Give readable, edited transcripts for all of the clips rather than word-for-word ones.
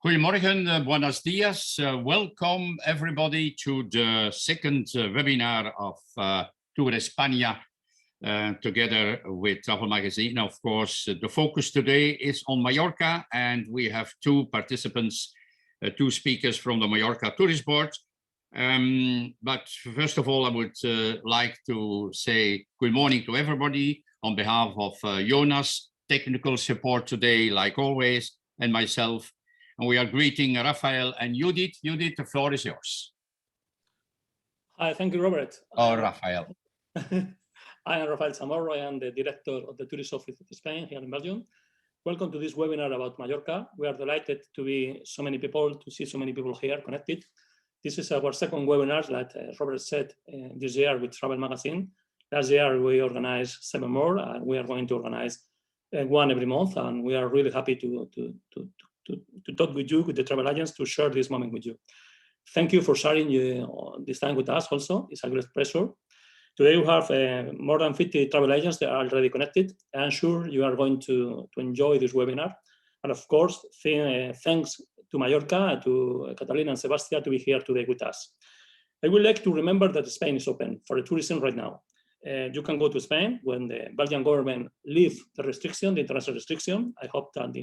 Goedemorgen, buenos dias. Welcome everybody to the second webinar of Turespaña together with Travel Magazine. Of course, the focus today is on Mallorca, and we have two participants, two speakers from the Mallorca Tourist Board. But first of all, I would like to say good morning to everybody on behalf of Jonas, technical support today, like always, and myself. And we are greeting Rafael and Judith. Judith, the floor is yours. Hi, thank you, Robert. Oh, Rafael. I am Rafael Chamorro. I am the director of the Tourist Office of Spain here in Belgium. Welcome to this webinar about Mallorca. We are delighted to be so many people, to see so many people here connected. This is our second webinar, like Robert said, this year with Travel Magazine. Last year we organized 7 more, and we are going to organize one every month. And we are really happy to talk with you, with the travel agents, to share this moment with you. Thank you for sharing this time with us also. It's a great pleasure. Today we have more than 50 travel agents that are already connected. I'm sure you are going to enjoy this webinar. And of course, thanks to Mallorca, to Catalina and Sebastian to be here today with us. I would like to remember that Spain is open for the tourism right now. You can go to Spain when the Belgian government leave the restriction, the international restriction. I hope that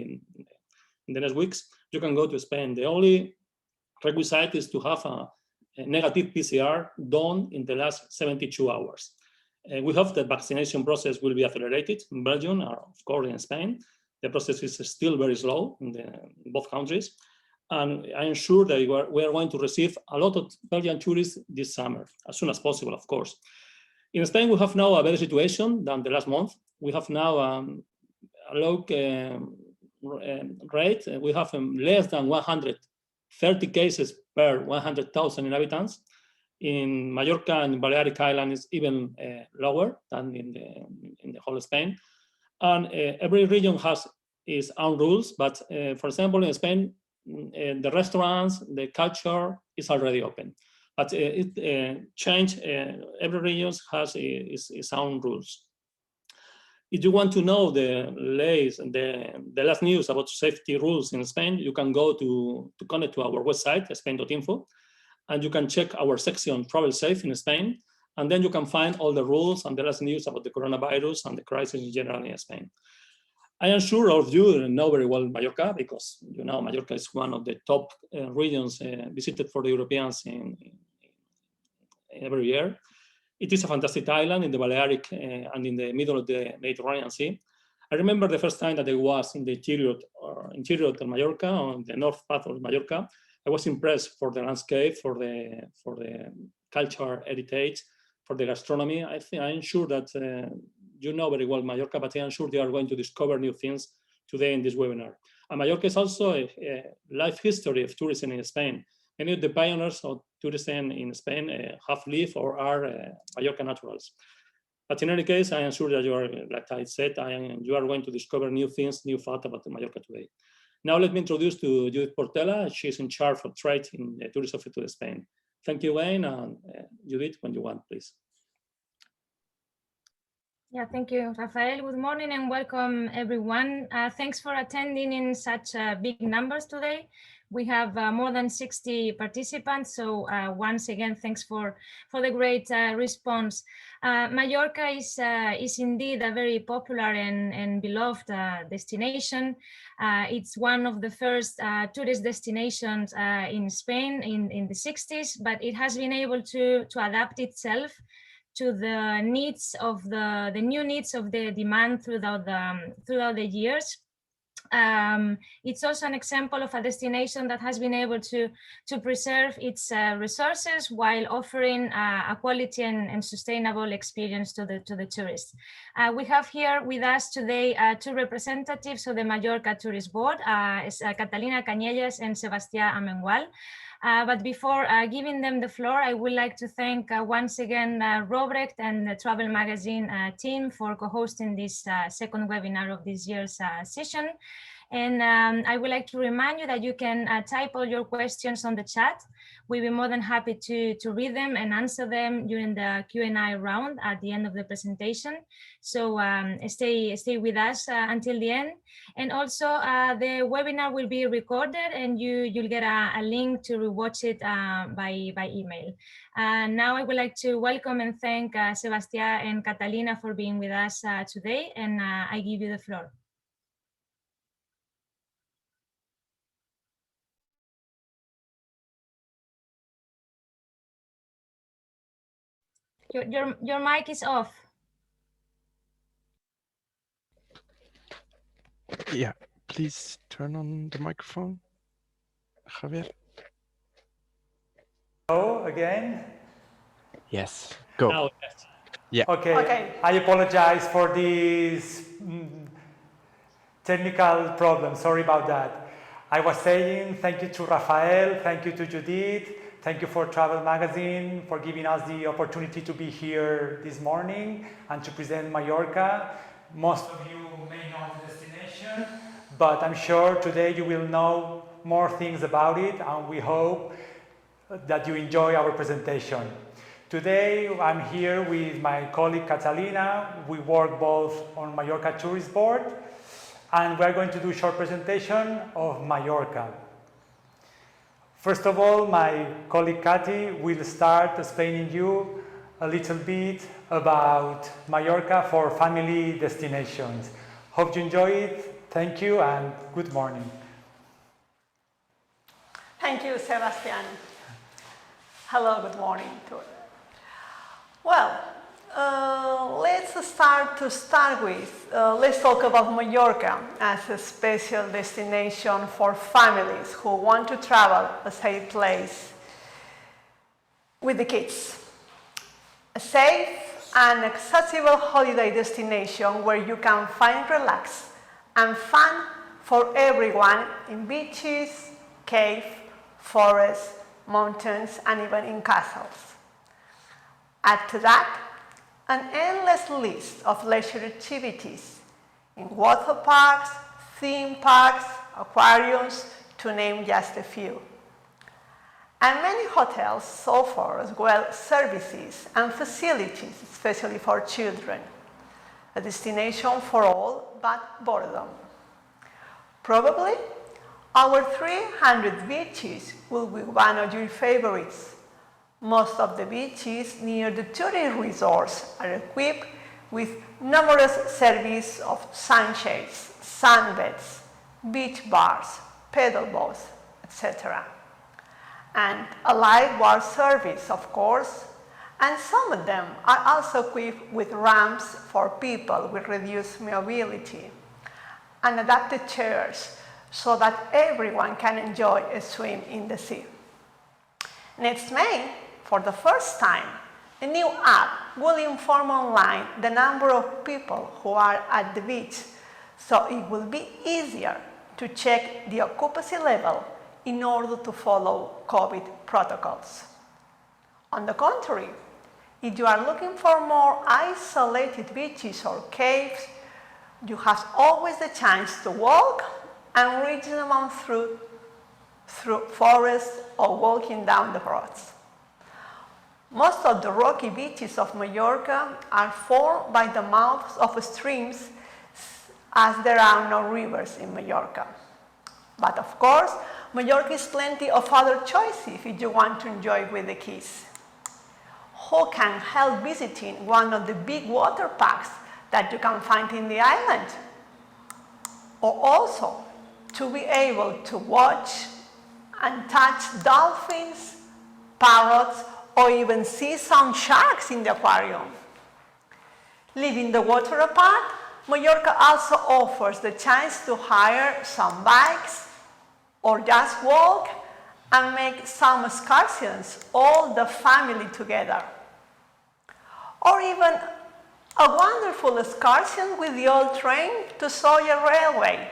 in the next weeks, you can go to Spain. The only requisite is to have a negative PCR done in the last 72 hours. We hope that vaccination process will be accelerated in Belgium, or of course in Spain. The process is still very slow in both countries. And I am sure that we are going to receive a lot of Belgian tourists this summer, as soon as possible, of course. In Spain, we have now a better situation than the last month. We have now a low rate. We have less than 130 cases per 100,000 inhabitants. In Mallorca and Balearic Island is even lower than in the whole Spain. And every region has its own rules, but for example, in Spain, the restaurants, the culture is already open. But it changed, every region has its own rules. If you want to know the last news about safety rules in Spain, you can go to connect to our website, spain.info, and you can check our section Travel Safe in Spain, and then you can find all the rules and the last news about the coronavirus and the crisis in general in Spain. I am sure all of you know very well Mallorca, because you know Mallorca is one of the top regions visited for the Europeans in every year. It is a fantastic island in the Balearic and in the middle of the Mediterranean Sea. I remember the first time that I was in the interior of Mallorca, on the north part of Mallorca. I was impressed for the landscape, for the culture heritage, for the gastronomy. I'm sure that you know very well Mallorca, but I'm sure you are going to discover new things today in this webinar. And Mallorca is also a life history of tourism in Spain. Many of the pioneers of tourism in Spain have lived or are Mallorca naturals. But in any case, I am sure that you are, like I said, you are going to discover new things, new facts about Mallorca today. Now let me introduce to Judith Portela. She's in charge of trade in the Tourist Office of Spain. Thank you, Wayne, and Judith, when you want, please. Yeah, thank you, Rafael. Good morning and welcome, everyone. Thanks for attending in such big numbers today. We have more than 60 participants, so once again, thanks for the great response. Mallorca is indeed a very popular and beloved destination. It's one of the first tourist destinations in Spain in the 60s, but it has been able to adapt itself to the needs of the new needs of the demand throughout the years. It's also an example of a destination that has been able to preserve its resources while offering a quality and sustainable experience to the tourists. We have here with us today two representatives of the Mallorca Tourist Board, Catalina Cañellas and Sebastián Amengual. But before giving them the floor, I would like to thank once again Robert and the Travel Magazine team for co-hosting this second webinar of this year's session. And I would like to remind you that you can type all your questions on the chat. We'll be more than happy to read them and answer them during the Q&A round at the end of the presentation. So stay with us until the end. And also the webinar will be recorded and you'll get a link to rewatch it by email. Now I would like to welcome and thank Sebastián and Catalina for being with us today, and I give you the floor. Your mic is off. Yeah, please turn on the microphone, Javier. Hello again. Yes, go. Now, yes. Yeah. Okay. I apologize for this technical problem. Sorry about that. I was saying thank you to Rafael, thank you to Judith, thank you for Travel Magazine for giving us the opportunity to be here this morning and to present Mallorca. Most of you may know the destination, but I'm sure today you will know more things about it, and we hope that you enjoy our presentation. Today I'm here with my colleague Catalina. We work both on Mallorca Tourist Board, and we're going to do a short presentation of Mallorca. First of all, my colleague Cathy will start explaining you a little bit about Mallorca for family destinations. Hope you enjoy it. Thank you and good morning. Thank you, Sebastián. Hello, good morning. Well, let's start with, let's talk about Mallorca as a special destination for families who want to travel a safe place with the kids. A safe and accessible holiday destination where you can find relax and fun for everyone in beaches, caves, forests, mountains, and even in castles. Add to that an endless list of leisure activities in water parks, theme parks, aquariums, to name just a few. And many hotels offer as well services and facilities, especially for children. A destination for all but boredom. Probably our 300 beaches will be one of your favorites. Most of the beaches near the tourist resorts are equipped with numerous services of sunshades, sunbeds, beach bars, pedal boats, etc. And a lifeguard service, of course, and some of them are also equipped with ramps for people with reduced mobility and adapted chairs so that everyone can enjoy a swim in the sea. Next May, for the first time, a new app will inform online the number of people who are at the beach, so it will be easier to check the occupancy level in order to follow COVID protocols. On the contrary, if you are looking for more isolated beaches or caves, you have always the chance to walk and reach them through forests or walking down the roads. Most of the rocky beaches of Mallorca are formed by the mouths of streams, as there are no rivers in Mallorca. But of course, Mallorca is plenty of other choices if you want to enjoy with the kids. Who can help visiting one of the big water parks that you can find in the island? Or also to be able to watch and touch dolphins, parrots, or even see some sharks in the aquarium. Leaving the water apart, Mallorca also offers the chance to hire some bikes or just walk and make some excursions, all the family together. Or even a wonderful excursion with the old train to Sawyer Railway,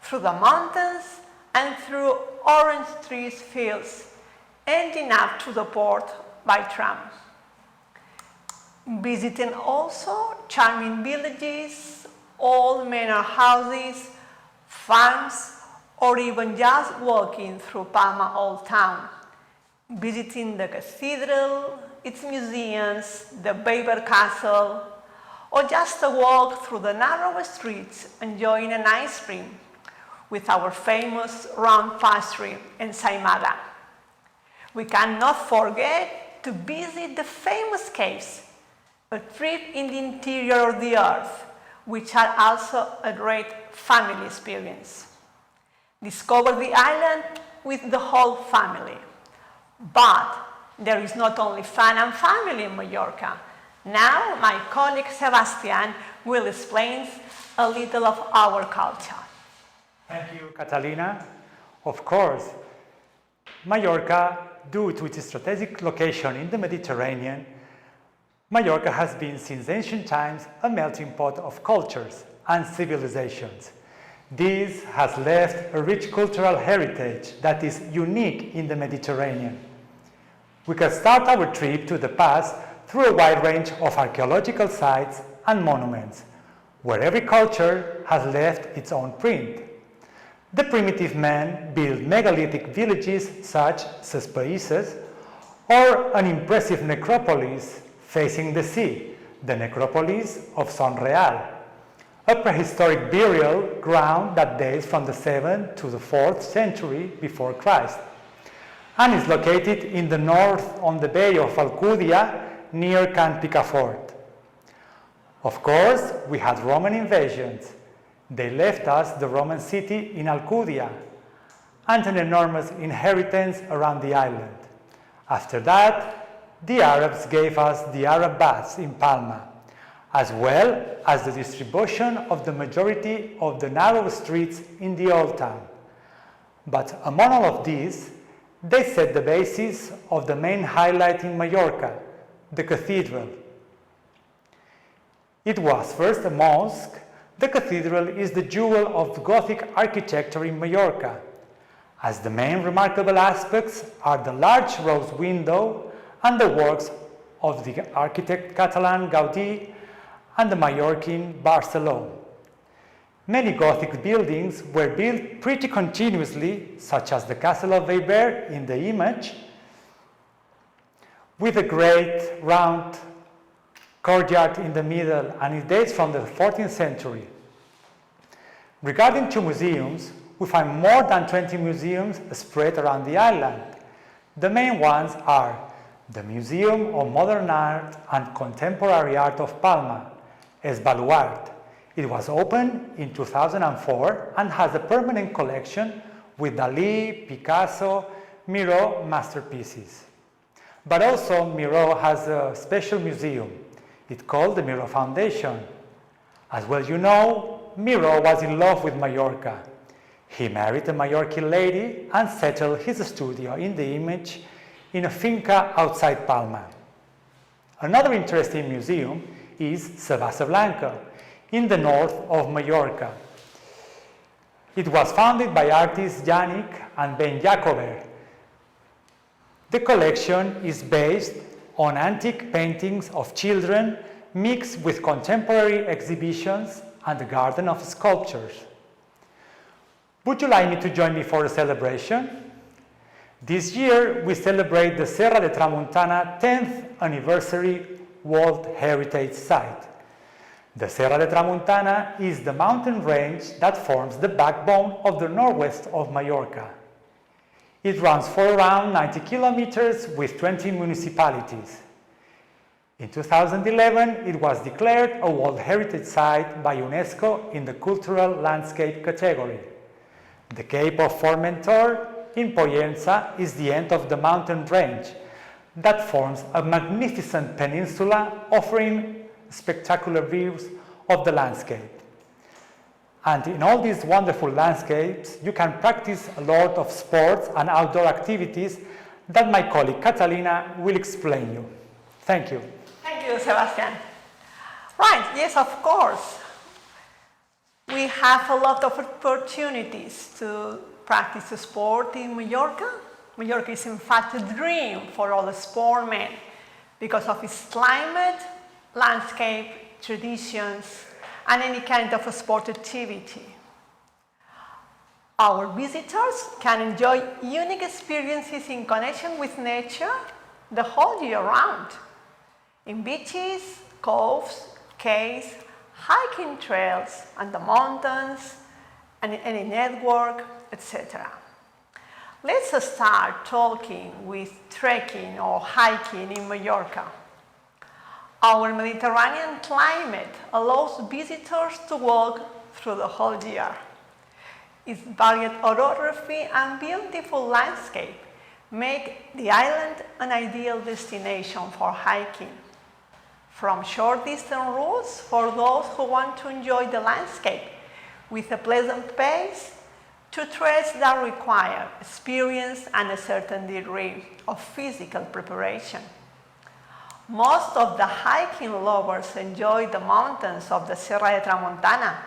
through the mountains and through orange trees fields, ending up to the port by tram. Visiting also charming villages, old manor houses, farms, or even just walking through Palma Old Town, visiting the cathedral, its museums, the Weber Castle, or just a walk through the narrow streets enjoying an ice cream with our famous round pastry and Saimada. We cannot forget to visit the famous caves, a trip in the interior of the earth, which are also a great family experience. Discover the island with the whole family. But there is not only fun and family in Mallorca. Now my colleague Sebastian will explain a little of our culture. Thank you, Catalina. Of course, Mallorca, due to its strategic location in the Mediterranean, Mallorca has been since ancient times a melting pot of cultures and civilizations. This has left a rich cultural heritage that is unique in the Mediterranean. We can start our trip to the past through a wide range of archaeological sites and monuments, where every culture has left its own print. The primitive men built megalithic villages such as Países, or an impressive necropolis facing the sea, the necropolis of Son Real, a prehistoric burial ground that dates from the 7th to the 4th century before Christ, and is located in the north on the Bay of Alcudia near Can Picafort. Of course, we had Roman invasions. They left us the Roman city in Alcudia and an enormous inheritance around the island. After that, the Arabs gave us the Arab baths in Palma, as well as the distribution of the majority of the narrow streets in the Old Town. But among all of these, they set the basis of the main highlight in Mallorca, the cathedral. It was first a mosque. The cathedral is the jewel of Gothic architecture in Mallorca, as the main remarkable aspects are the large rose window and the works of the architect Catalan Gaudí and the Mallorquin Barceló. Many Gothic buildings were built pretty continuously, such as the Castle of Weber in the image, with a great round courtyard in the middle, and it dates from the 14th century. Regarding to museums, we find more than 20 museums spread around the island. The main ones are the Museum of Modern Art and Contemporary Art of Palma, Es Baluart. It was opened in 2004 and has a permanent collection with Dalí, Picasso, Miró masterpieces. But also Miró has a special museum. It's called the Miró Foundation. As well you know, Miró was in love with Mallorca. He married a Mallorquin lady and settled his studio in the image in a finca outside Palma. Another interesting museum is Sebasa Blanca in the north of Mallorca. It was founded by artists Yannick and Ben Jacober. The collection is based on antique paintings of children mixed with contemporary exhibitions and a garden of sculptures. Would you like me to join me for a celebration? This year we celebrate the Serra de Tramuntana 10th anniversary World Heritage Site. The Serra de Tramuntana is the mountain range that forms the backbone of the northwest of Mallorca. It runs for around 90 kilometers with 20 municipalities. In 2011, it was declared a World Heritage Site by UNESCO in the Cultural Landscape category. The Cape of Formentor in Pollença is the end of the mountain range that forms a magnificent peninsula offering spectacular views of the landscape. And in all these wonderful landscapes, you can practice a lot of sports and outdoor activities that my colleague Catalina will explain you. Thank you. Thank you, Sebastian. Right, yes, of course. We have a lot of opportunities to practice sport in Mallorca. Mallorca is in fact a dream for all the sportmen because of its climate, landscape, traditions, and any kind of a sport activity. Our visitors can enjoy unique experiences in connection with nature the whole year round. In beaches, coves, caves, hiking trails, and the mountains, and any network, etc. Let's start talking with trekking or hiking in Mallorca. Our Mediterranean climate allows visitors to walk through the whole year. Its varied orography and beautiful landscape make the island an ideal destination for hiking. From short distance routes for those who want to enjoy the landscape with a pleasant pace, to trails that require experience and a certain degree of physical preparation. Most of the hiking lovers enjoy the mountains of the Sierra de Tramontana,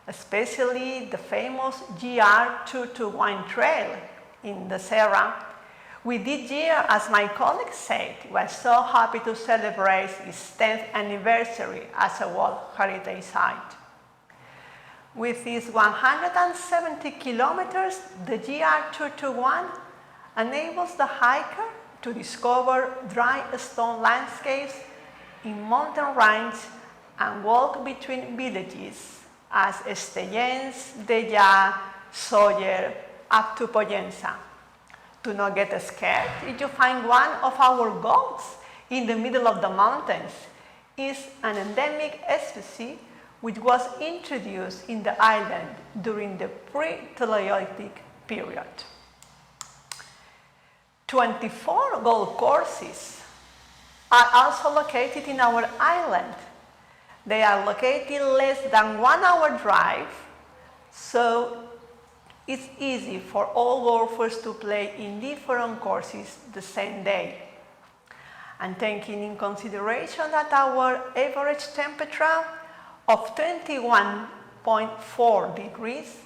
especially the famous GR221 trail in the Sierra. We this year, as my colleague said, we're so happy to celebrate its 10th anniversary as a World Heritage Site. With its 170 kilometers, the GR221 enables the hiker to discover dry stone landscapes in mountain ranges and walk between villages as Estellens, Deja, Sóller, up to Pollença. Do not get scared if you find one of our goats in the middle of the mountains. It's an endemic species which was introduced in the island during the pre-Paleolithic period. 24 golf courses are also located in our island. They are located less than 1 hour drive, so it's easy for all golfers to play in different courses the same day. And taking in consideration that our average temperature of 21.4 degrees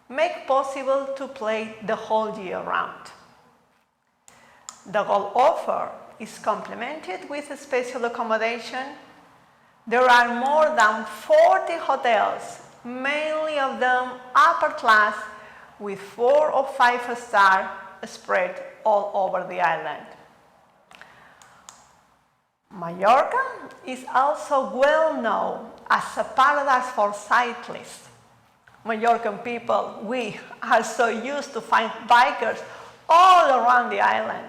make possible to play the whole year round. The golf offer is complemented with a special accommodation. There are more than 40 hotels, mainly of them upper class, with 4 or 5 stars spread all over the island. Mallorca is also well known as a paradise for cyclists. Mallorcan people, we are so used to find bikers all around the island.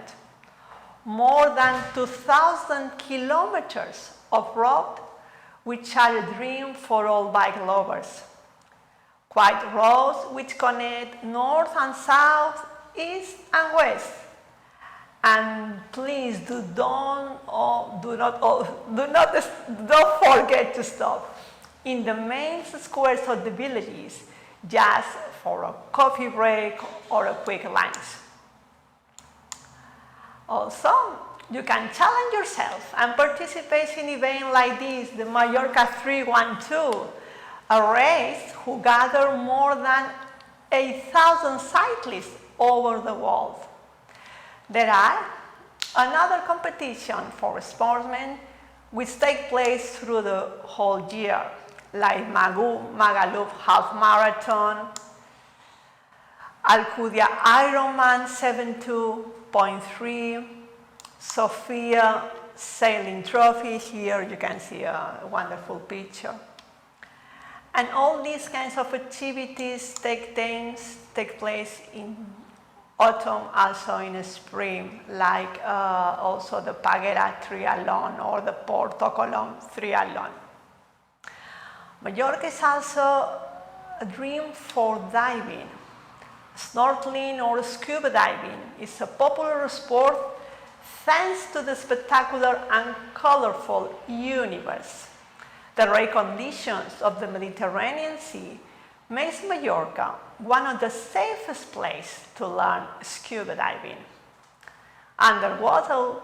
More than 2,000 kilometers of road, which are a dream for all bike lovers. Quite roads which connect north and south, east and west. And please don't forget to stop in the main squares of the villages just for a coffee break or a quick lunch. Also, you can challenge yourself and participate in events like this, the Mallorca 312, a race who gathered more than 8,000 cyclists over the world. There are another competition for sportsmen which take place through the whole year, like Magaluf Half Marathon, Alcudia Ironman 72.3, Sofia Sailing Trophy. Here you can see a wonderful picture. And all these kinds of activities take place in autumn, also in spring, like also the Paguera Triathlon or the Porto Colom Triathlon. Mallorca is also a dream for diving. Snorkeling or scuba diving is a popular sport thanks to the spectacular and colorful universe. The rare conditions of the Mediterranean Sea makes Mallorca one of the safest places to learn scuba diving. Underwater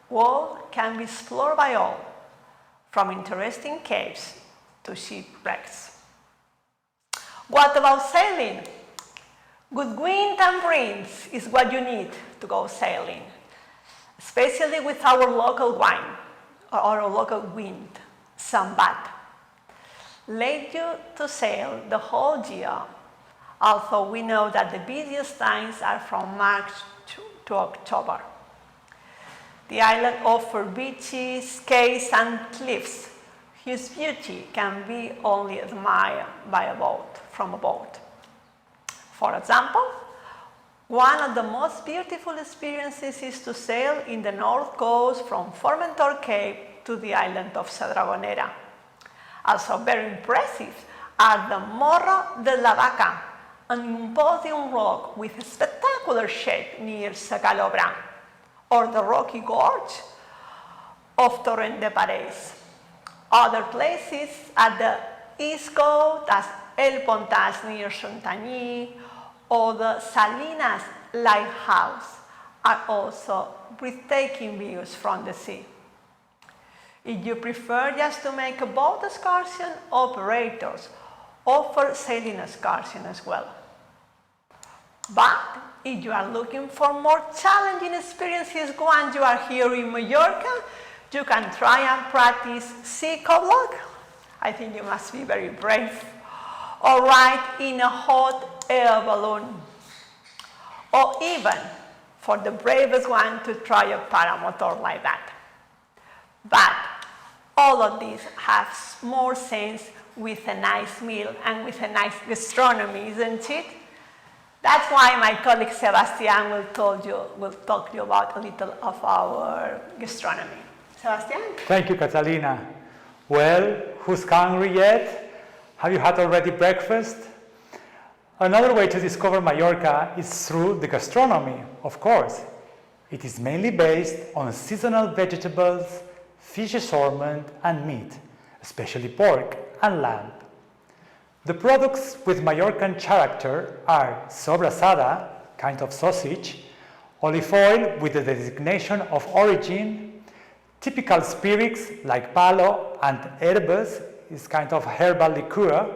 world can be explored by all, from interesting caves to shipwrecks. What about sailing? Good wind and breeze is what you need to go sailing, especially with our local wine or our local wind, Sambat. Let you to sail the whole year although we know that the busiest times are from March to October. The island offers beaches, cays, and cliffs, whose beauty can be only admired from a boat. For example, one of the most beautiful experiences is to sail in the north coast from Formentor Cape to the island of Sa Dragonera. Also very impressive are the Morro de la Vaca, an imposing rock with a spectacular shape near Sa Calobra, or the rocky gorge of Torrent de Paredes. Other places at the east coast, as El Pontas near Santanyí, or the Salinas Lighthouse, are also breathtaking views from the sea. If you prefer just to make a boat excursion, operators offer sailing excursion as well. But if you are looking for more challenging experiences when you are here in Mallorca, you can try and practice sea kayak. I think you must be very brave. Or ride in a hot air balloon. Or even, for the bravest one, to try a paramotor like that. But all of these have more sense with a nice meal and with a nice gastronomy, isn't it? That's why my colleague Sebastian will talk to you about a little of our gastronomy. Sebastian? Thank you, Catalina. Well, who's hungry yet? Have you had already breakfast? Another way to discover Mallorca is through the gastronomy, of course. It is mainly based on seasonal vegetables, fish assortment, and meat, especially pork and lamb. The products with Mallorcan character are sobrasada, kind of sausage, olive oil with the designation of origin, typical spirits like palo and herbes is kind of herbal liqueur,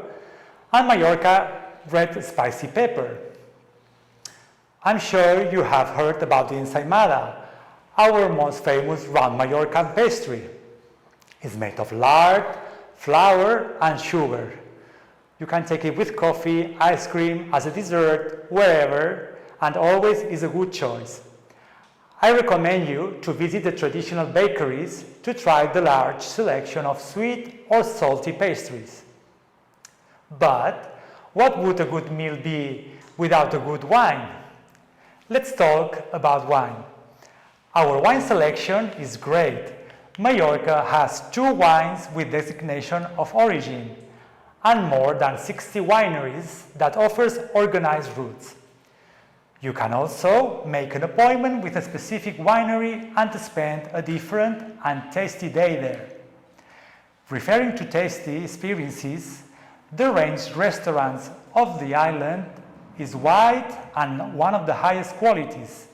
and Mallorca red spicy pepper. I'm sure you have heard about the ensaimada, our most famous round Mallorcan pastry. It's made of lard, flour, and sugar. You can take it with coffee, ice cream, as a dessert, wherever, and always is a good choice. I recommend you to visit the traditional bakeries to try the large selection of sweet or salty pastries. But what would a good meal be without a good wine? Let's talk about wine. Our wine selection is great. Mallorca has 2 wines with designation of origin and more than 60 wineries that offers organized routes. You can also make an appointment with a specific winery and spend a different and tasty day there. Referring to tasty experiences, the range restaurants of the island is wide and one of the highest qualities,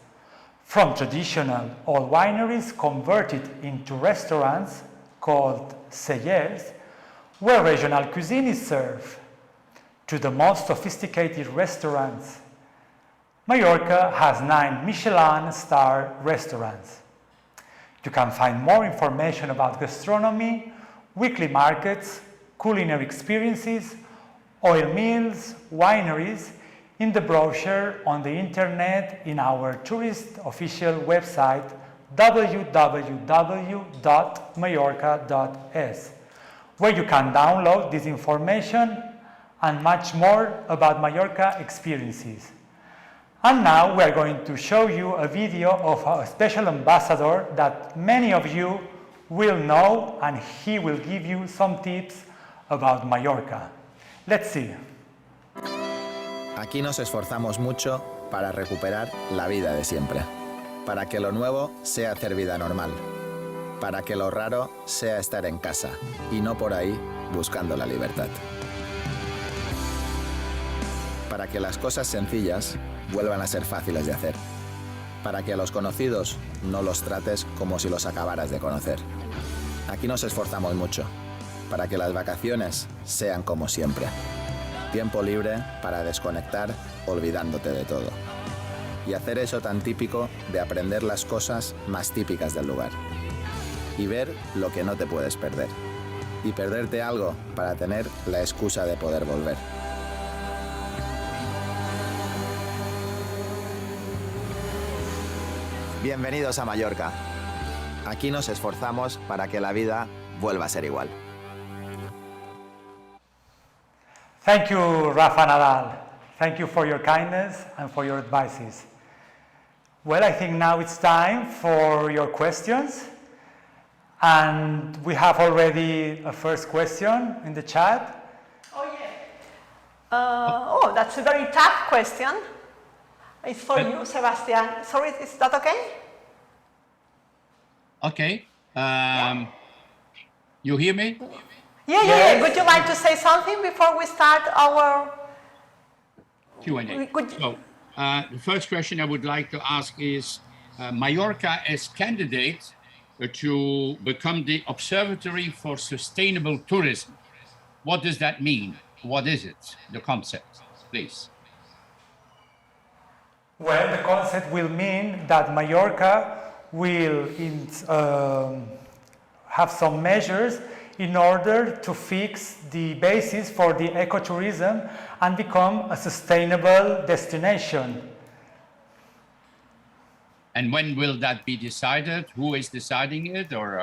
from traditional old wineries converted into restaurants called cellers, where regional cuisine is served, to the most sophisticated restaurants. Mallorca has 9 Michelin-star restaurants. You can find more information about gastronomy, weekly markets, culinary experiences, oil mills, wineries in the brochure on the internet in our tourist official website www.mallorca.es, where you can download this information and much more about Mallorca experiences. And now we are going to show you a video of a special ambassador that many of you will know, and he will give you some tips about Mallorca. Let's see. Aquí nos esforzamos mucho para recuperar la vida de siempre, para que lo nuevo sea hacer vida normal, para que lo raro sea estar en casa y no por ahí buscando la libertad. Para que las cosas sencillas vuelvan a ser fáciles de hacer, para que a los conocidos no los trates como si los acabaras de conocer. Aquí nos esforzamos mucho, para que las vacaciones sean como siempre. Tiempo libre para desconectar olvidándote de todo. Y hacer eso tan típico de aprender las cosas más típicas del lugar. Y ver lo que no te puedes perder. Y perderte algo para tener la excusa de poder volver. Bienvenidos a Mallorca. Aquí nos esforzamos para que la vida vuelva a ser igual. Thank you, Rafa Nadal. Thank you for your kindness and for your advices. Well, I think now it's time for your questions. And we have already a first question in the chat. Oh, yeah. That's a very tough question. It's for you, Sebastian. Sorry, is that okay? Okay. You hear me? Yeah. Would you like to say something before we start our Q&A. So, the first question I would like to ask is, Mallorca as candidate to become the Observatory for Sustainable Tourism. What does that mean? What is it, the concept, please? Well, the concept will mean that Mallorca will have some measures in order to fix the basis for the ecotourism and become a sustainable destination. And when will that be decided? Who is deciding it? Or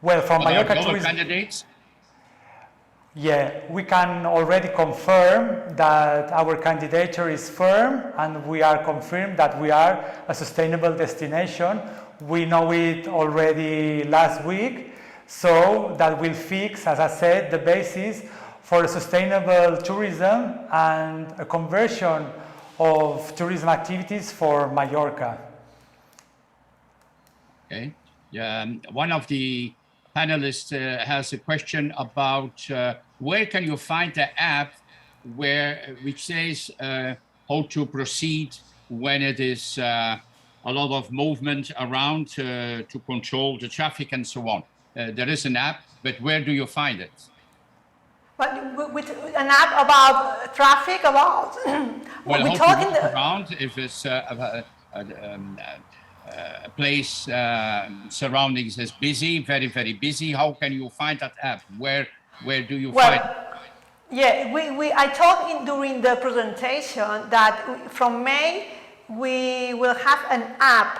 well, from are there Mallorca other tourism, candidates? yeah, we can already confirm that our candidature is firm, and we are confirmed that we are a sustainable destination. We know it already last week, so that will fix, as I said, the basis for a sustainable tourism and a conversion of tourism activities for Mallorca. Okay. One of the panelists has a question about where can you find the app which says how to proceed when it is a lot of movement around to control the traffic and so on. There is an app, but where do you find it? But with an app about traffic, about well, we're how talking to walk around if it's a place surroundings is busy, very, very busy. How can you find that app? Where do you find it? Yeah, I talked during the presentation that from May we will have an app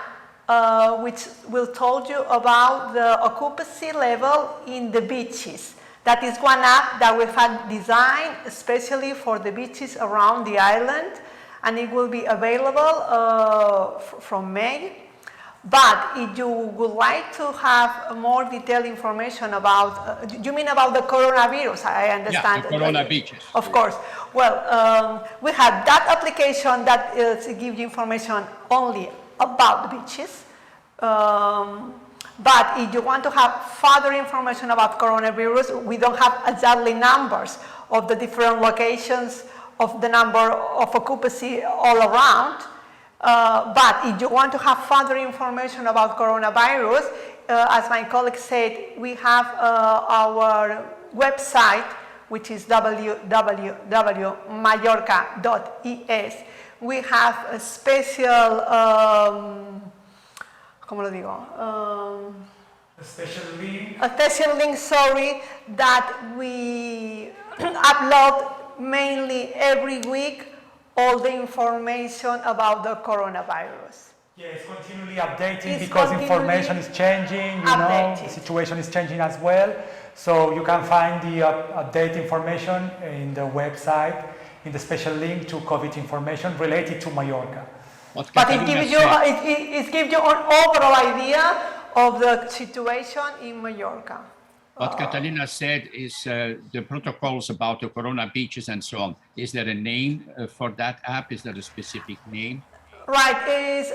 which will tell you about the occupancy level in the beaches. That is one app that we have designed especially for the beaches around the island, and it will be available from May. But if you would like to have more detailed information about, you mean about the coronavirus, I understand. Yeah, the corona beaches. Of course. Well, we have that application that gives you information only about the beaches. But if you want to have further information about coronavirus, we don't have exactly numbers of the different locations of the number of occupancy all around. But if you want to have further information about coronavirus, as my colleague said, we have our website, which is www.mallorca.es. We have a special, ¿cómo lo digo? A special link, sorry, that we upload mainly every week all the information about the coronavirus. Yeah, it's continually updating because information is changing, the situation is changing as well. So you can find the update information in the website, in the special link to COVID information related to Mallorca. But it gives you an overall idea of the situation in Mallorca. What Catalina said is the protocols about the corona beaches and so on. Is there a name for that app? Is there a specific name? Right, it is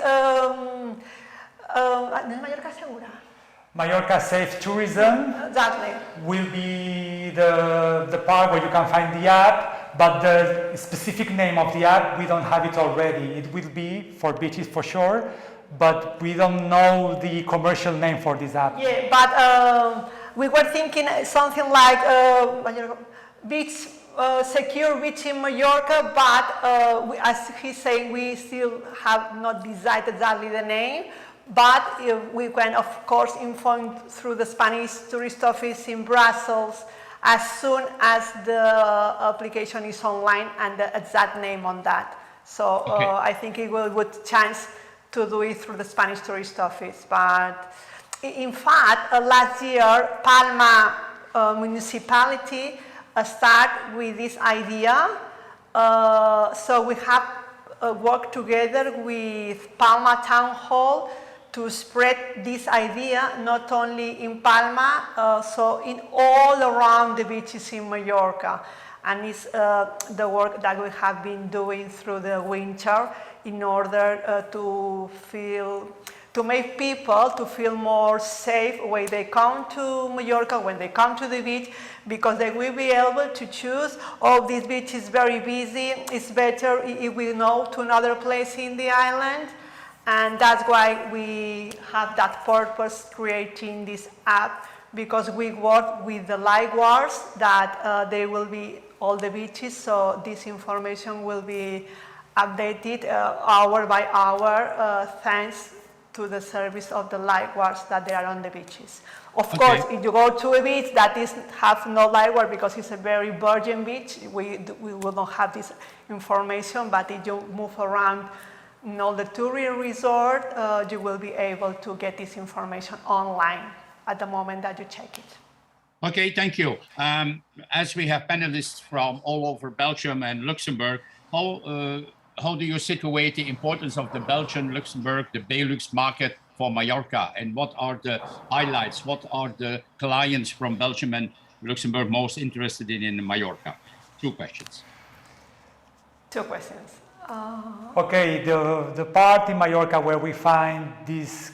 Mallorca Segura. Mallorca Safe Tourism. Exactly. Will be the part where you can find the app, but the specific name of the app, we don't have it already. It will be for beaches for sure, but we don't know the commercial name for this app. Yeah, but we were thinking something like beach, secure beach in Mallorca, but as he's saying, we still have not decided exactly the name. But we can, of course, inform through the Spanish tourist office in Brussels as soon as the application is online and the exact name on that. So okay. I think it will good chance to do it through the Spanish Tourist Office. But in fact, last year, Palma municipality started with this idea. So we have worked together with Palma Town Hall to spread this idea, not only in Palma, so in all around the beaches in Mallorca. And it's the work that we have been doing through the winter in order to make people to feel more safe when they come to Mallorca, when they come to the beach, because they will be able to choose, oh, this beach is very busy, it's better if we go to another place in the island. And that's why we have that purpose creating this app, because we work with the lifeguards that they will be all the beaches, so this information will be updated hour by hour thanks to the service of the lifeguards that they are on the beaches. Of course, if you go to a beach that have no lifeguard because it's a very virgin beach, we will not have this information, but if you move around all the tourist resort, you will be able to get this information online at the moment that you check it. Okay, thank you. As we have panelists from all over Belgium and Luxembourg, how do you situate the importance of the Belgian, Luxembourg, the BeLux market for Mallorca? And what are the highlights? What are the clients from Belgium and Luxembourg most interested in Mallorca? 2 questions. 2 questions. Okay, the part in Mallorca where we find these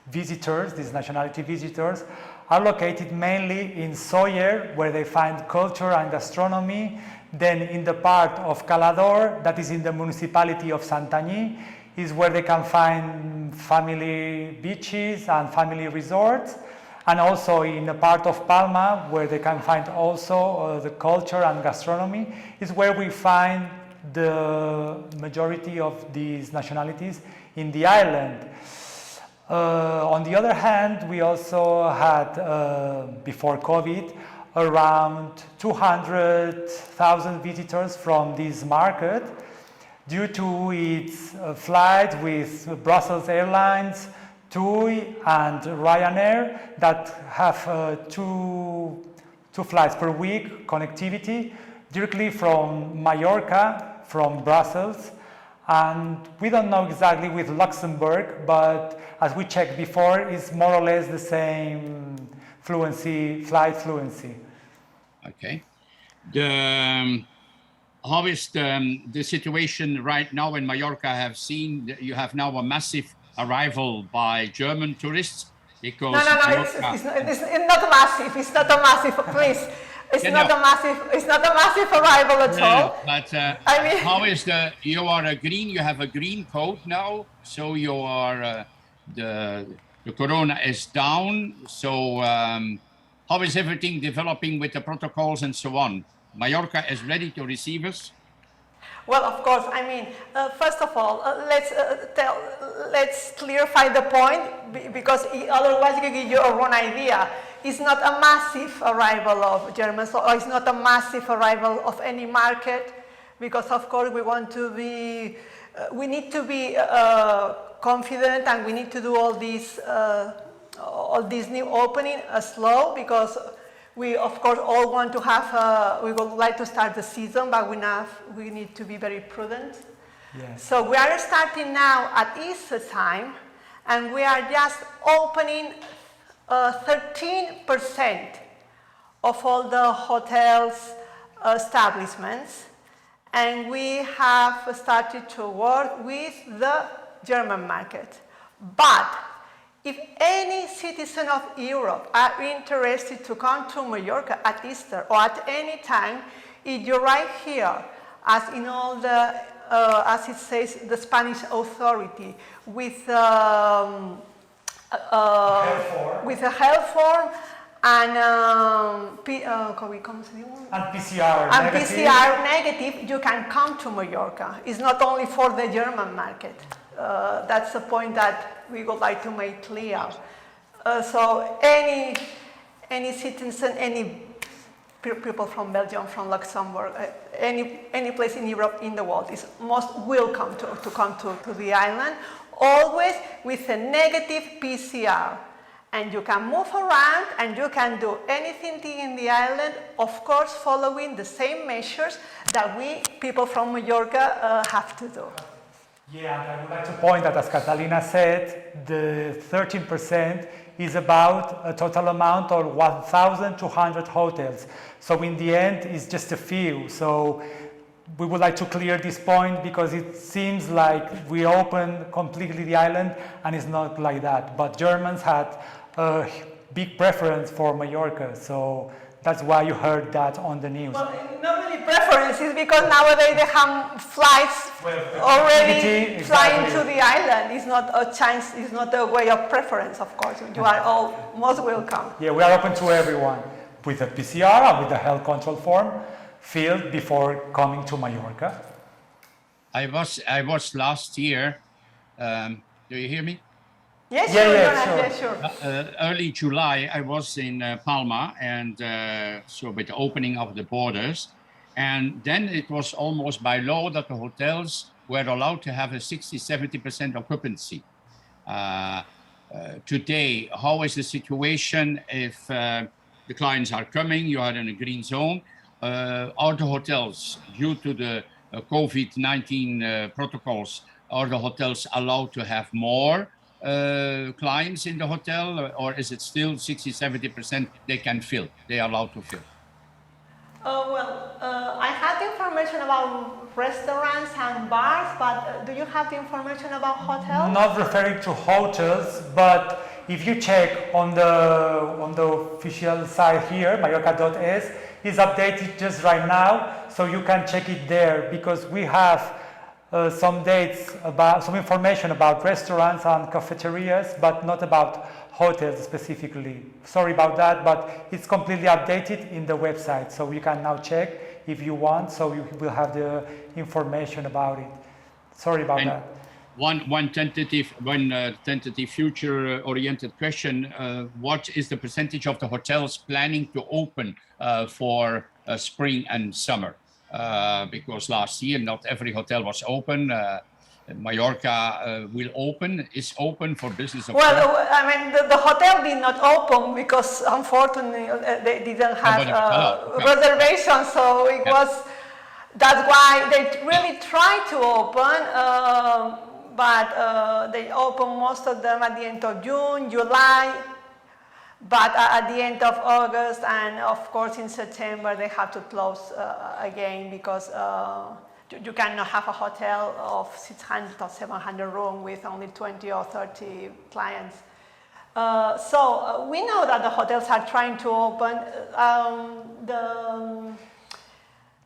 visitors, these nationality visitors, are located mainly in Sóller, where they find culture and gastronomy. Then in the part of Calador, that is in the municipality of Santanyí, is where they can find family beaches and family resorts. And also in the part of Palma, where they can find also the culture and gastronomy, is where we find the majority of these nationalities in the island. On the other hand, we also had, before COVID, around 200,000 visitors from this market due to its flights with Brussels Airlines, TUI and Ryanair that have two flights per week connectivity directly from Mallorca, from Brussels. And we don't know exactly with Luxembourg, but as we checked before, it's more or less the same fluency, flight fluency. Okay. How is the situation right now in Mallorca? I have seen you have now a massive arrival by German tourists because no, it's not massive. It's not a massive. Please, it's not a massive arrival at all. But I mean, how is you are a green? You have a green code now, so you are the corona is down. So how is everything developing with the protocols and so on? Mallorca is ready to receive us? Well, of course. I mean, first of all, let's clarify the point, because otherwise you give you a wrong idea. It's not a massive arrival of Germans, or it's not a massive arrival of any market, because of course we want to be, we need to be confident, and we need to do all this new opening slow, because we, of course, all want to have, we would like to start the season, but we need to be very prudent. Yes. So we are starting now at Easter time, and we are just opening 13% of all the hotels establishments, and we have started to work with the German market. But if any citizen of Europe are interested to come to Mallorca at Easter or at any time, if you arrive here, as in all the, as it says, the Spanish authority, with a health form and PCR negative, you can come to Mallorca. It's not only for the German market. That's the point that we would like to make clear. So any citizen, any people from Belgium, from Luxembourg, any place in Europe, in the world, is most welcome to come to the island, always with a negative PCR. And you can move around and you can do anything in the island, of course, following the same measures that we, people from Mallorca, have to do. Yeah, and I would like to point that, as Catalina said, the 13% is about a total amount of 1,200 hotels. So in the end, it's just a few. So we would like to clear this point because it seems like we open completely the island and it's not like that. But Germans had a big preference for Mallorca, so that's why you heard that on the news. Well, not really preferences, because nowadays they have flights already flying to the island. It's not a chance, it's not a way of preference, of course. You are all most welcome. Yeah, we are open to everyone with a PCR and with the health control form filled before coming to Mallorca. I was last year, do you hear me? Yes, sure. Early July, I was in Palma, and so with the opening of the borders, and then it was almost by law that the hotels were allowed to have a 60-70% occupancy. Today, how is the situation if the clients are coming, you are in a green zone? Are the hotels, due to the COVID-19 protocols, are the hotels allowed to have more clients in the hotel, or is it still 60-70% they can fill, they are allowed to fill? I had the information about restaurants and bars, but do you have the information about hotels? Not referring to hotels, but if you check on the official site here, Mallorca.es, is updated just right now, so you can check it there, because we have some dates about some information about restaurants and cafeterias, but not about hotels specifically. Sorry about that, but it's completely updated in the website, so you can now check if you want, so you will have the information about it. Sorry about that. One tentative future-oriented question: what is the percentage of the hotels planning to open for spring and summer? Because last year not every hotel was open. Mallorca is open for business. Well, I mean, the hotel did not open because unfortunately they didn't have reservations, so it was, that's why they really tried to open, but they opened most of them at the end of June, July, but at the end of August, and of course in September they have to close again, because you cannot have a hotel of 600 or 700 rooms with only 20 or 30 clients. So we know that the hotels are trying to open.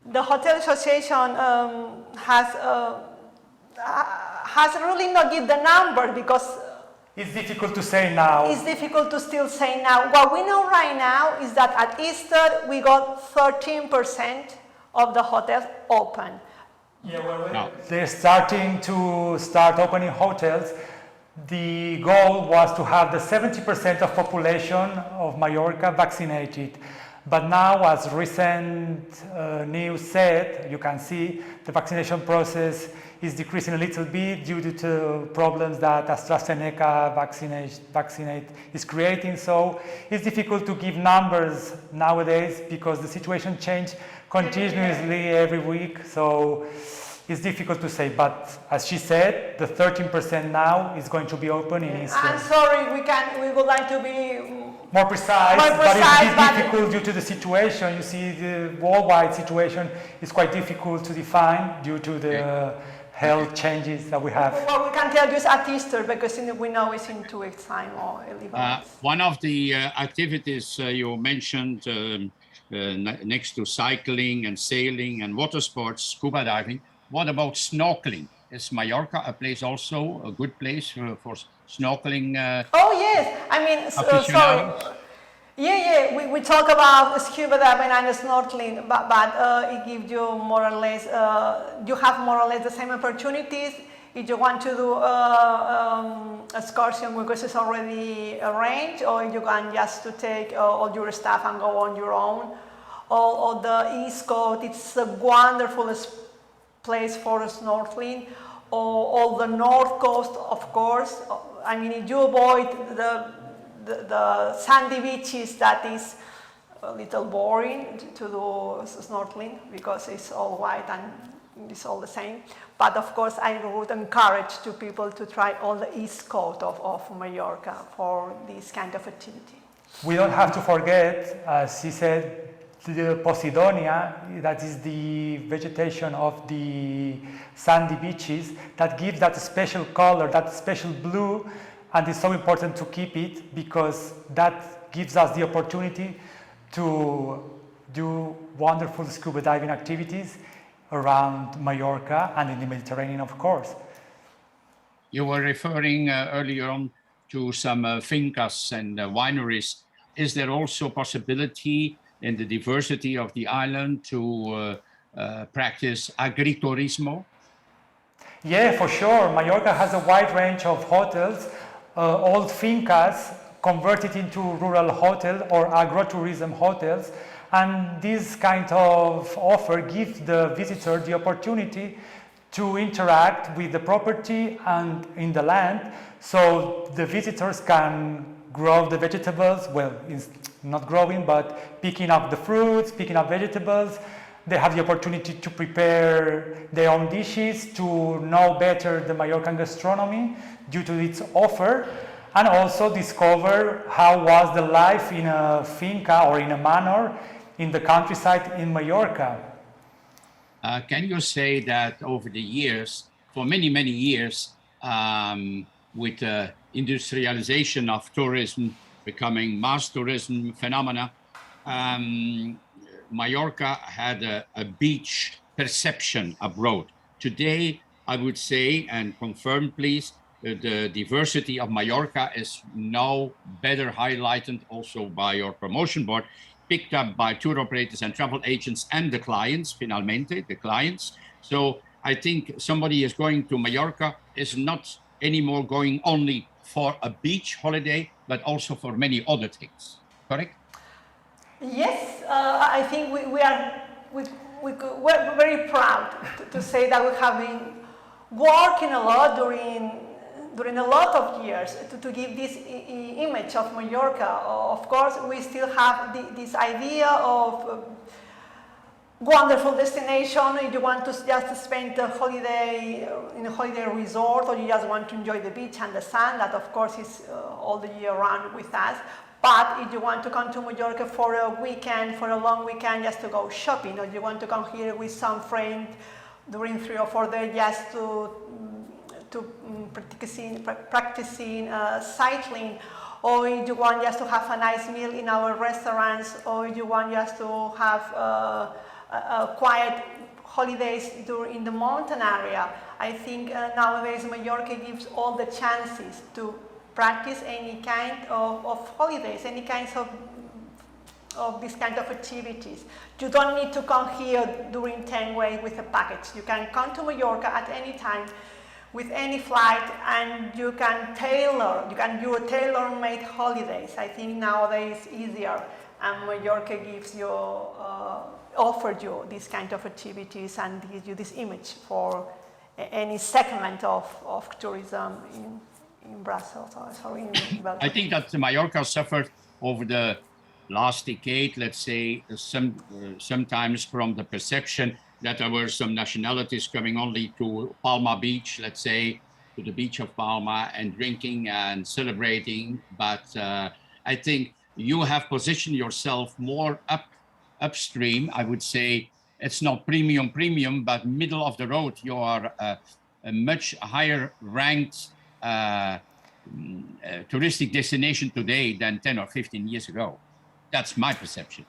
The Hotel Association has really not given the number, because it's difficult to say now. It's difficult to still say now. What we know right now is that at Easter we got 13% of the hotels open. Yeah, well, they're starting to opening hotels. The goal was to have the 70% of population of Mallorca vaccinated. But now, as recent news said, you can see the vaccination process is decreasing a little bit due to problems that AstraZeneca vaccinate is creating. So it's difficult to give numbers nowadays because the situation changes continuously every week. So it's difficult to say, but as she said, the 13% now is going to be open in Easter. I'm sorry, we would like to be more precise, but it's difficult due to the situation. You see, the worldwide situation is quite difficult to define due to the health changes that we have. Well, we can tell you at Easter, because we know it's in 2 weeks' time or 11 months. One of the activities you mentioned next to cycling and sailing and water sports, scuba diving, what about snorkeling? Is Mallorca a place also, a good place for snorkeling? Oh yes, I mean, sorry. Yeah, we talk about scuba diving and snorkeling, but it gives you more or less, you have more or less the same opportunities. If you want to do excursion because it's already arranged, or you can just to take all your stuff and go on your own. Or the East Coast, it's a wonderful place for snorkeling. all the north coast, of course. I mean, if you avoid the sandy beaches, that is a little boring to do snorkeling because it's all white and it's all the same. But of course, I would encourage to people to try all the east coast of Mallorca for this kind of activity. We don't have to forget, as he said, the Posidonia, that is the vegetation of the sandy beaches that gives that special color, that special blue, and it's so important to keep it because that gives us the opportunity to do wonderful scuba diving activities around Mallorca and in the Mediterranean, of course. You were referring earlier on to some fincas and wineries. Is there also possibility in the diversity of the island to practice agriturismo? Yeah, for sure. Mallorca has a wide range of hotels, old fincas converted into rural hotel or agrotourism hotels. And this kind of offer gives the visitor the opportunity to interact with the property and in the land, so the visitors can grow the vegetables, well, it's not growing, but picking up the fruits, picking up vegetables. They have the opportunity to prepare their own dishes, to know better the Mallorcan gastronomy due to its offer, and also discover how was the life in a finca or in a manor in the countryside in Mallorca. Can you say that over the years, for many, many years, with the industrialization of tourism becoming mass tourism phenomena, Mallorca had a beach perception abroad. Today, I would say, and confirm please, the diversity of Mallorca is now better highlighted also by your promotion board, picked up by tour operators and travel agents and the clients, finalmente, the clients. So I think somebody is going to Mallorca is not anymore going only for a beach holiday, but also for many other things, correct? Yes, I think we're very proud to say that we have been working a lot during a lot of years to give this image of Mallorca. Of course, we still have this idea of wonderful destination. If you want to just spend a holiday in a holiday resort, or you just want to enjoy the beach and the sun, that of course is all the year round with us. But if you want to come to Mallorca for a weekend, for a long weekend, just to go shopping, or you want to come here with some friends during 3 or 4 days just to practicing cycling, or if you want just to have a nice meal in our restaurants, or if you want just to have quiet holidays in the mountain area, I think nowadays Mallorca gives all the chances to practice any kind of holidays, any kinds of this kind of activities. You don't need to come here during 10 days with a package. You can come to Mallorca at any time with any flight, and you can do a tailor-made holidays. I think nowadays easier, and Mallorca gives you, offered you this kind of activities and gives you this image for any segment of tourism in Brussels or in Belgium. I think that Mallorca suffered over the last decade, let's say, sometimes from the perception that there were some nationalities coming only to Palma Beach, let's say, to the beach of Palma and drinking and celebrating. But I think you have positioned yourself more upstream. I would say it's not premium, but middle of the road. You are a much higher ranked touristic destination today than 10 or 15 years ago. That's my perception.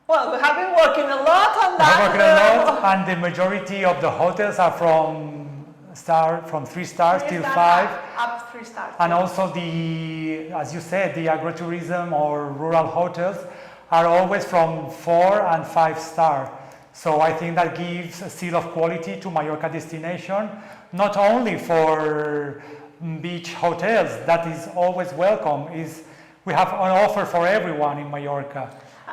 Well, we have been working a lot on that. We're working a lot, and the majority of the hotels are from 3 stars till 5. Up 3 stars. And also as you said, the agrotourism or rural hotels are always from 4 and 5 star. So I think that gives a seal of quality to Mallorca destination, not only for beach hotels, that is always welcome. We have an offer for everyone in Mallorca.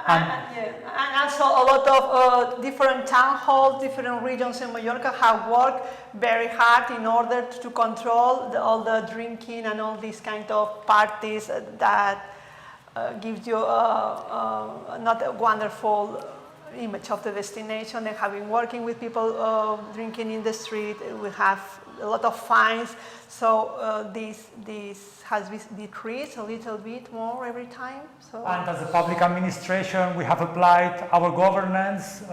And also a lot of different town halls, different regions in Mallorca have worked very hard in order to control all the drinking and all these kind of parties that gives you not a wonderful image of the destination. They have been working with people drinking in the street. We have a lot of fines, so this has been decreased a little bit more every time. So. And as a public administration, we have applied our governance,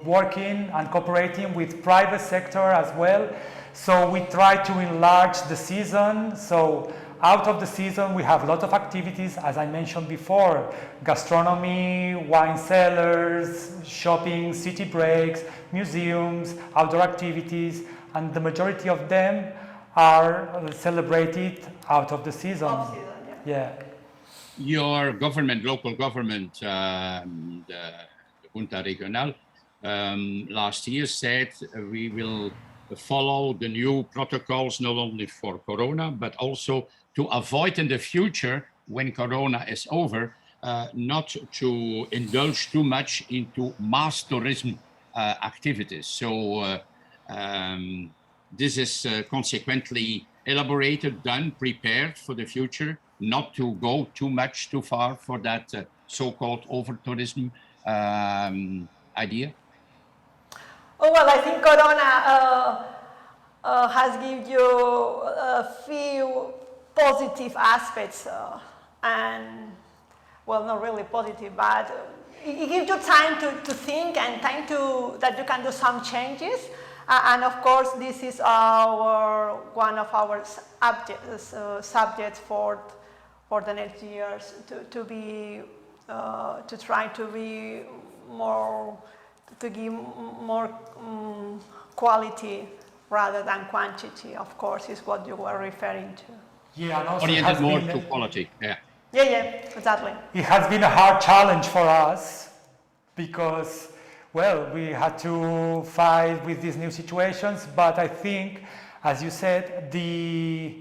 working and cooperating with private sector as well. So we try to enlarge the season. So out of the season, we have a lot of activities, as I mentioned before: gastronomy, wine cellars, shopping, city breaks, museums, outdoor activities, and the majority of them are celebrated out of the season. Yeah. Your government, local government, the Junta Regional, last year said we will follow the new protocols not only for Corona, but also to avoid in the future, when Corona is over, not to indulge too much into mass tourism activities. So this is consequently elaborated, done, prepared for the future, not to go too far for that so-called over-tourism idea? Oh, well, I think Corona has given you a few positive aspects, and, well, not really positive, but it gives you time to think and time that you can do some changes. And of course, this is one of our subjects for the next years, to try to be more, to give more quality rather than quantity, of course, is what you were referring to. Yeah, and also oriented more to quality. Yeah, exactly. It has been a hard challenge for us because, well, we had to fight with these new situations, but I think, as you said, the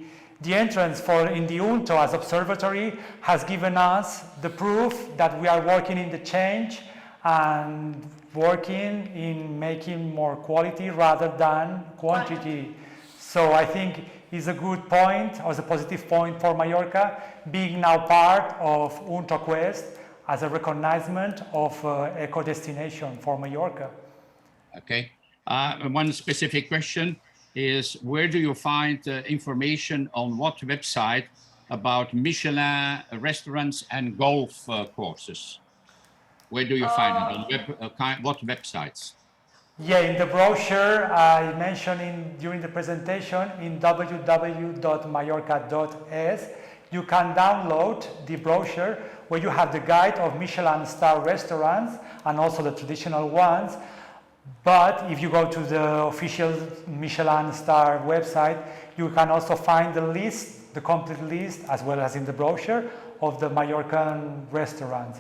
entrance in the UNTO as observatory has given us the proof that we are working in the change and working in making more quality rather than quantity. So I think it's a good point, or a positive point for Mallorca, being now part of UNTO Quest as a recognition of eco-destination for Mallorca. Okay. One specific question is, where do you find information on what website about Michelin restaurants and golf courses? Where do you find it? On what websites? Yeah, in the brochure I mentioned during the presentation in www.mallorca.es, you can download the brochure where you have the guide of Michelin star restaurants and also the traditional ones. But if you go to the official Michelin star website, you can also find the list, the complete list, as well as in the brochure, of the Mallorcan restaurants.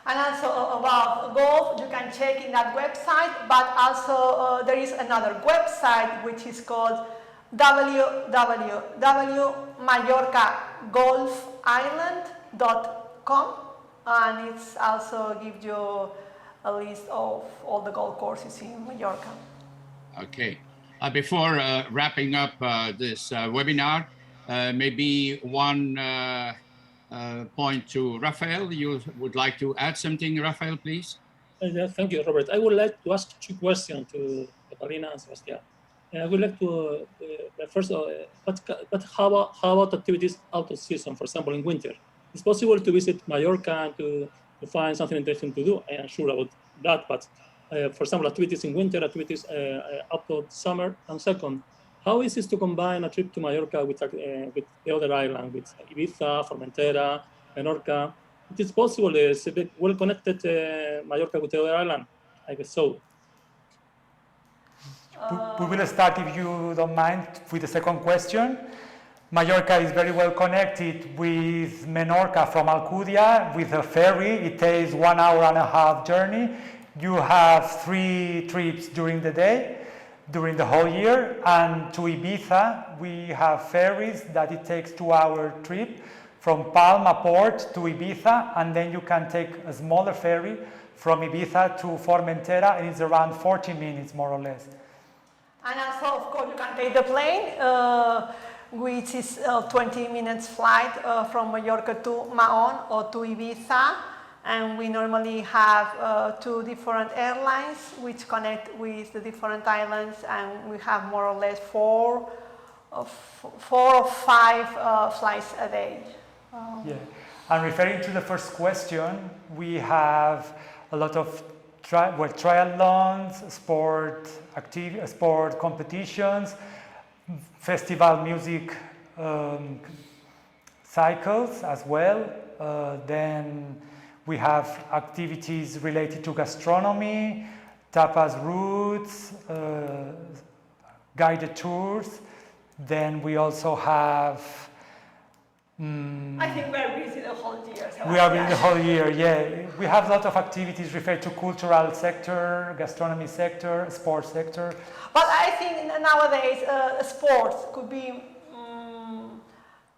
And also about golf, you can check in that website, but also there is another website which is called www.mallorcagolfisland.com, and it's also gives you a list of all the golf courses in Mallorca. Okay. Before wrapping up this webinar, maybe one point to Rafael. You would like to add something, Rafael, please? Thank you, Robert. I would like to ask two questions to Catalina and Sebastián. I would like to first, how about activities out of season, for example, in winter? It's possible to visit Mallorca and to find something interesting to do. I am sure about that, but for example, activities in winter, activities out of summer. And second, how is it to combine a trip to Mallorca with the other island, with Ibiza, Formentera, Menorca? It is possible, it's a bit well-connected Mallorca with the other island? I guess so. We will start, if you don't mind, with the second question. Mallorca is very well connected with Menorca from Alcudia with a ferry. It takes 1 hour and a half journey. You have 3 trips during the day, during the whole year, and to Ibiza we have ferries that it takes 2-hour trip from Palma port to Ibiza, and then you can take a smaller ferry from Ibiza to Formentera, and it's around 40 minutes more or less. And also, of course, you can take the plane, which is 20 minutes flight from Mallorca to Mahón or to Ibiza. And we normally have 2 different airlines which connect with the different islands, and we have more or less 4 or 5 flights a day. Yeah, and referring to the first question, we have a lot of triathlons, sport competitions, festival music cycles as well. Then we have activities related to gastronomy, tapas routes, guided tours. Then we also have I think we're busy the whole year. So we are busy the whole year, yeah. We have a lot of activities referred to cultural sector, gastronomy sector, sports sector. But I think nowadays sports could be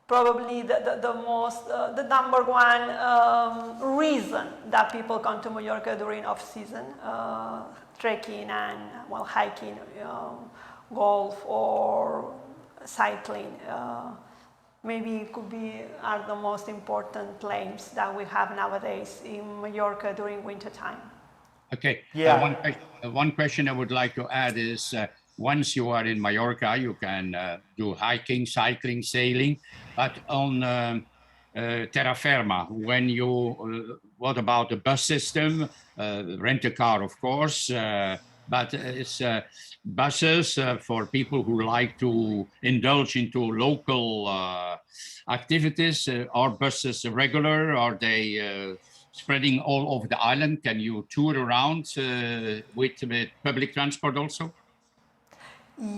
probably the number one reason that people come to Mallorca during off-season, trekking and hiking, golf or cycling. Maybe it could be are the most important claims that we have nowadays in Mallorca during winter time. Okay. Yeah. One question I would like to add is once you are in Mallorca, you can do hiking, cycling, sailing, but on terra firma, when you, what about the bus system? Rent a car, of course, but it's buses for people who like to indulge into local activities. Are buses regular? Are they spreading all over the island? Can you tour around with public transport also?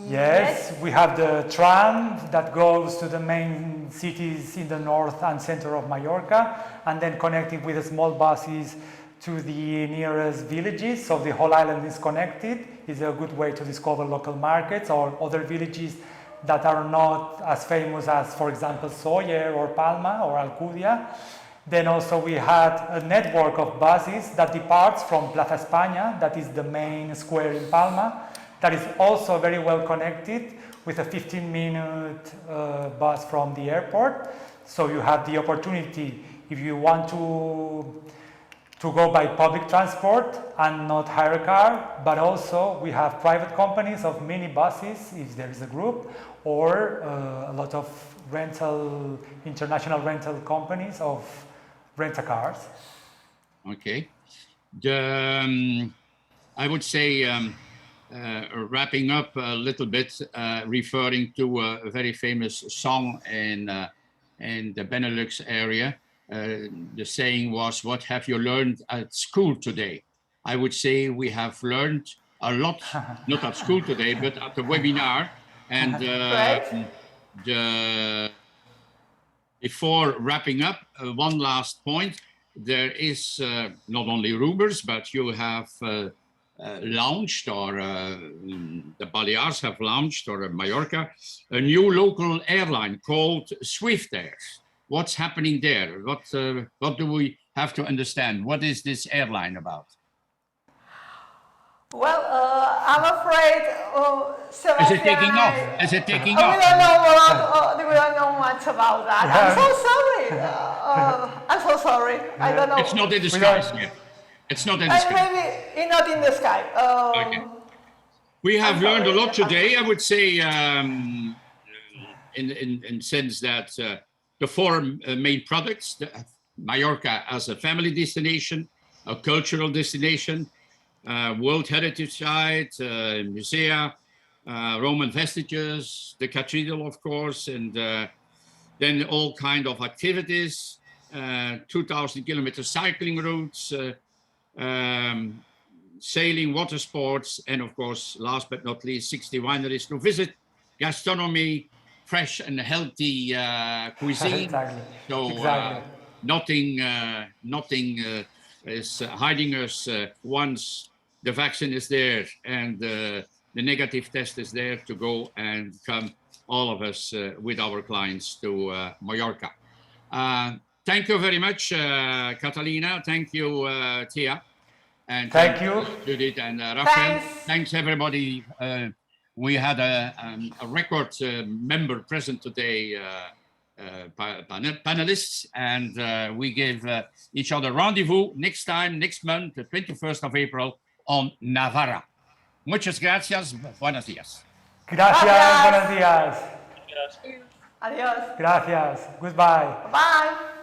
Yes, we have the tram that goes to the main cities in the north and center of Mallorca, and then connecting with the small buses to the nearest villages, so the whole island is connected. It's a good way to discover local markets or other villages that are not as famous as, for example, Sóller or Palma or Alcudia. Then also we had a network of buses that departs from Plaza España, that is the main square in Palma, that is also very well connected with a 15-minute bus from the airport. So you have the opportunity, if you want to go by public transport and not hire a car, but also we have private companies of mini buses if there is a group, or a lot of international rental companies of rent-a-cars. Okay. I would say wrapping up a little bit, referring to a very famous song in the Benelux area. The saying was, "What have you learned at school today?" I would say we have learned a lot, not at school today, but at the webinar. And before wrapping up, one last point. There is not only rumors, but you have launched, or the Balears have launched, or Mallorca, a new local airline called Swift Air. What's happening there? What do we have to understand? What is this airline about? Well, I'm afraid. Is it taking off? Is it taking off? We don't know much about that. I'm so sorry. I'm so sorry. I don't know. It's not in the skies yet. It's not in the sky. Maybe not in the sky. Okay. We have learned a lot today. I would say, in sense that the four main products: Mallorca as a family destination, a cultural destination, World Heritage Site, musea, Roman vestiges, the cathedral, of course, and then all kind of activities, 2,000-kilometer cycling routes, sailing, water sports, and of course, last but not least, 60 wineries to visit, gastronomy, fresh and healthy cuisine. Exactly. So Exactly. nothing is hiding us once the vaccine is there and the negative test is there to go and come, all of us with our clients to Mallorca. Thank you very much, Catalina. Thank you, Tia. And Thank you. Judith and Rafael. Thanks. Thanks, everybody. We had a record member present today, panelists, and we gave each other rendezvous next time, next month, the 21st of April on Navarra. Muchas gracias. Buenos días. Gracias. Gracias. Buenos días. Yes. Adios. Gracias. Goodbye. Bye.